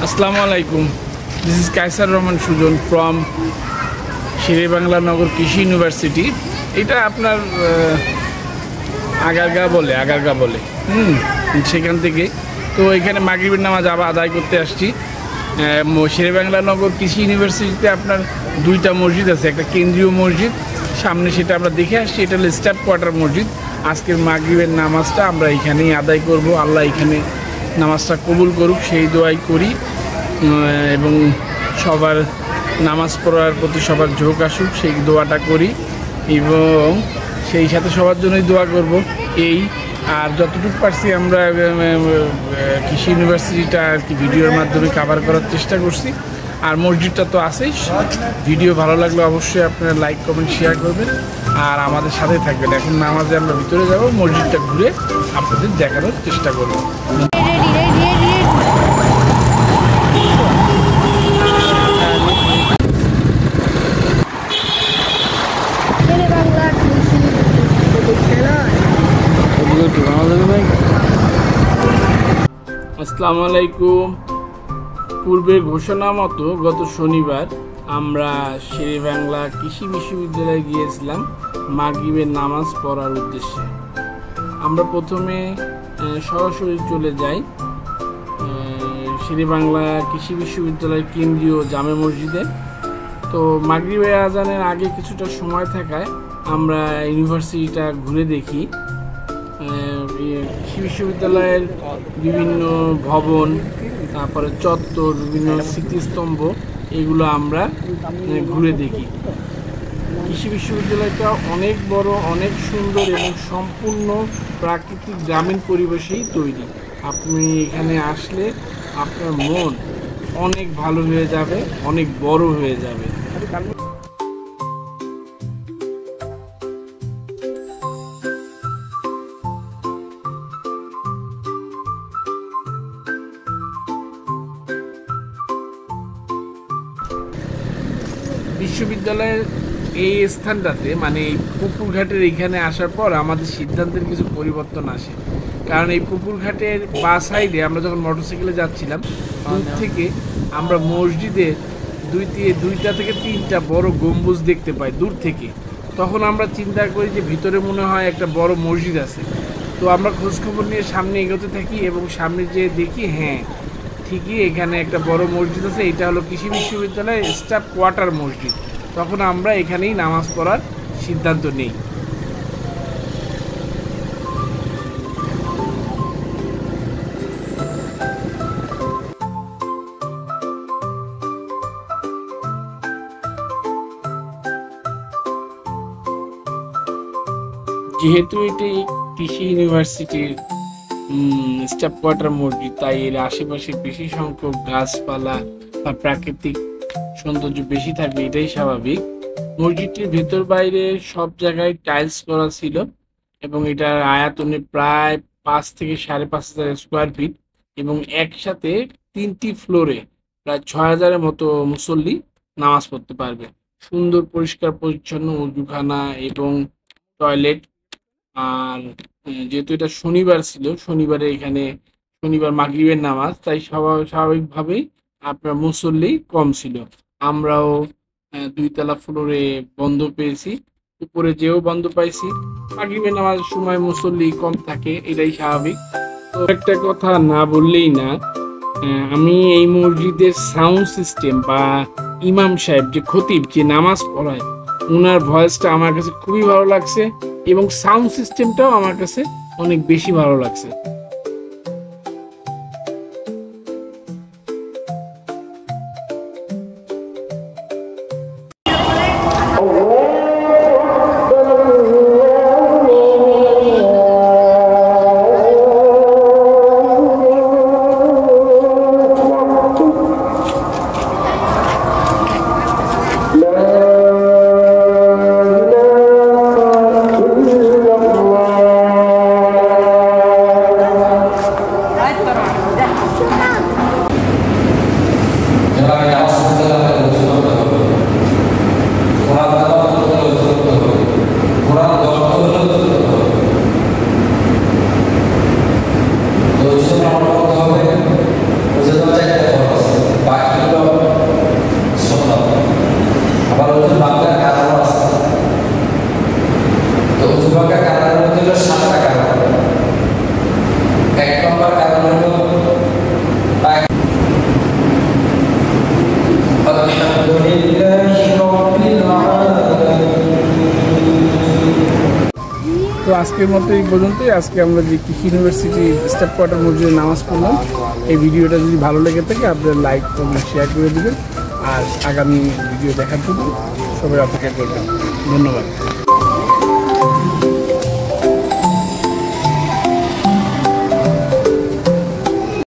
আসসালামু আলাইকুম। This is Kaiser Rahman Sujon from Sher-e-Bangla Nagar Krishi university. এটা আপনার আগারগা বলে সেখান থেকে তো এখানে মাগরিবের নামাজ আদায় করতে আসছি। শেরেবাংলা নগর কৃষি ইউনিভার্সিটিতে আপনার দুইটা মসজিদ আছে, একটা কেন্দ্রীয় মসজিদ সামনে, সেটা আমরা দেখে আসছি। এটা হলো স্টাফ কোয়ার্টার মসজিদ। আজকের মাগরিবের নামাজটা আমরা এখানেই আদায় করব। আল্লাহ এখানে নামাজটা কবুল করুক সেই দোয়াই করি, এবং সবার নামাজ পড়ার প্রতি সবার ঝোঁক আসুক সেই দোয়াটা করি, এবং সেই সাথে সবার জন্যই দোয়া করব। এই আর যতটুকু পারছি আমরা কৃষি ইউনিভার্সিটিটা আর কি ভিডিওর মাধ্যমে কভার করার চেষ্টা করছি। আর মসজিদটা তো আছেই। ভিডিও ভালো লাগলে অবশ্যই আপনারা লাইক কমেন্ট শেয়ার করবেন আর আমাদের সাথে থাকবেন। এখন নামাজে আমরা ভিতরে যাব, মসজিদটা ঘুরে আপনাদের দেখানোর চেষ্টা করব। আসসালামু আলাইকুম। পূর্বে ঘোষণা মতো গত শনিবার আমরা শেরেবাংলা কৃষি বিশ্ববিদ্যালয়ে গিয়েছিলাম মাগরিবের নামাজ পড়ার উদ্দেশ্যে। আমরা প্রথমে সরাসরি চলে যাই শেরেবাংলা কৃষি বিশ্ববিদ্যালয়ের কেন্দ্রীয় জামে মসজিদে। তো মাগরিবের আজানের আগে কিছুটা সময় থাকায় আমরা ইউনিভার্সিটিটা ঘুরে দেখি। কৃষি বিশ্ববিদ্যালয়ের বিভিন্ন ভবন, তারপরে চত্বর, বিভিন্ন স্মৃতিস্তম্ভ, এগুলো আমরা ঘুরে দেখি। কৃষি বিশ্ববিদ্যালয়টা অনেক বড়, অনেক সুন্দর এবং সম্পূর্ণ প্রাকৃতিক গ্রামীণ পরিবেশেই তৈরি। আপনি এখানে আসলে আপনার মন অনেক ভালো হয়ে যাবে, অনেক বড় হয়ে যাবে। বিশ্ববিদ্যালয়ের এই স্থানটাতে মানে এই পুকুরঘাটের এইখানে আসার পর আমাদের সিদ্ধান্তের কিছু পরিবর্তন আসে। কারণ এই পুকুরঘাটের বাঁ সাইডে আমরা যখন মোটরসাইকেলে যাচ্ছিলাম, দূর থেকে আমরা মসজিদের দুইটা থেকে তিনটা বড় গম্বুজ দেখতে পাই দূর থেকে। তখন আমরা চিন্তা করি যে ভিতরে মনে হয় একটা বড় মসজিদ আছে। তো আমরা খোঁজখবর নিয়ে সামনে এগোতে থাকি এবং সামনে যেয়ে দেখি হ্যাঁ ঠিকই এখানে একটা বড় মসজিদ আছে। এটা হলো কৃষি বিশ্ববিদ্যালয়ের স্টাফ কোয়ার্টার মসজিদ। তখন আমরা এখানেই নামাজ পড়ার সিদ্ধান্ত নেই। যেহেতু এটি কৃষি ইউনিভার্সিটির স্টাফ কোয়ার্টার মসজিদ, তাই এর আশেপাশে বেশি সংখ্যক গাছপালা বা প্রাকৃতিক সৌন্দর্য বেশি থাকবে, এটাই স্বাভাবিক। মসজিদটির ভেতর বাইরে সব জায়গায় টাইলস করা ছিল এবং এটার আয়তনে প্রায় 5 থেকে 5,500 স্কোয়ার ফিট, এবং একসাথে 3টি ফ্লোরে প্রায় 6,000-এর মতো মুসল্লি নামাজ পড়তে পারবে। সুন্দর পরিষ্কার পরিচ্ছন্ন উজুখানা এবং টয়লেট। আর যেহেতু এটা শনিবার ছিল, শনিবার মাগরিবের নামাজ, তাই স্বাভাবিকভাবেই আপনার মুসল্লি কম ছিল। আমরাও 2তলা ফ্লোরে বন্ধ পেয়েছি, উপরে যেও বন্ধ পাইছি। মাগরিবের নামাজের সময় মুসল্লি কম থাকে, এটাই স্বাভাবিক। তো একটা কথা না বললেই না, আমি এই মসজিদের সাউন্ড সিস্টেম বা ইমাম সাহেব যে খতিব যে নামাজ পড়ায়, ওনার ভয়েসটা আমার কাছে খুবই ভালো লাগছে এবং সাউন্ড সিস্টেমটাও আমার কাছে অনেক বেশি ভালো লাগছে। আজকের মতো এই পর্যন্তই। আজকে আমরা যে কৃষি ইউনিভার্সিটি স্টেপ কোয়ার্টার মসজিদে নামাজ পড়লাম। এই ভিডিওটা যদি ভালো লেগে থাকে আপনারা লাইক কমেন্ট শেয়ার করে দেবেন, আর আগামী ভিডিও দেখার জন্য সবাই অপেক্ষা করবেন। ধন্যবাদ।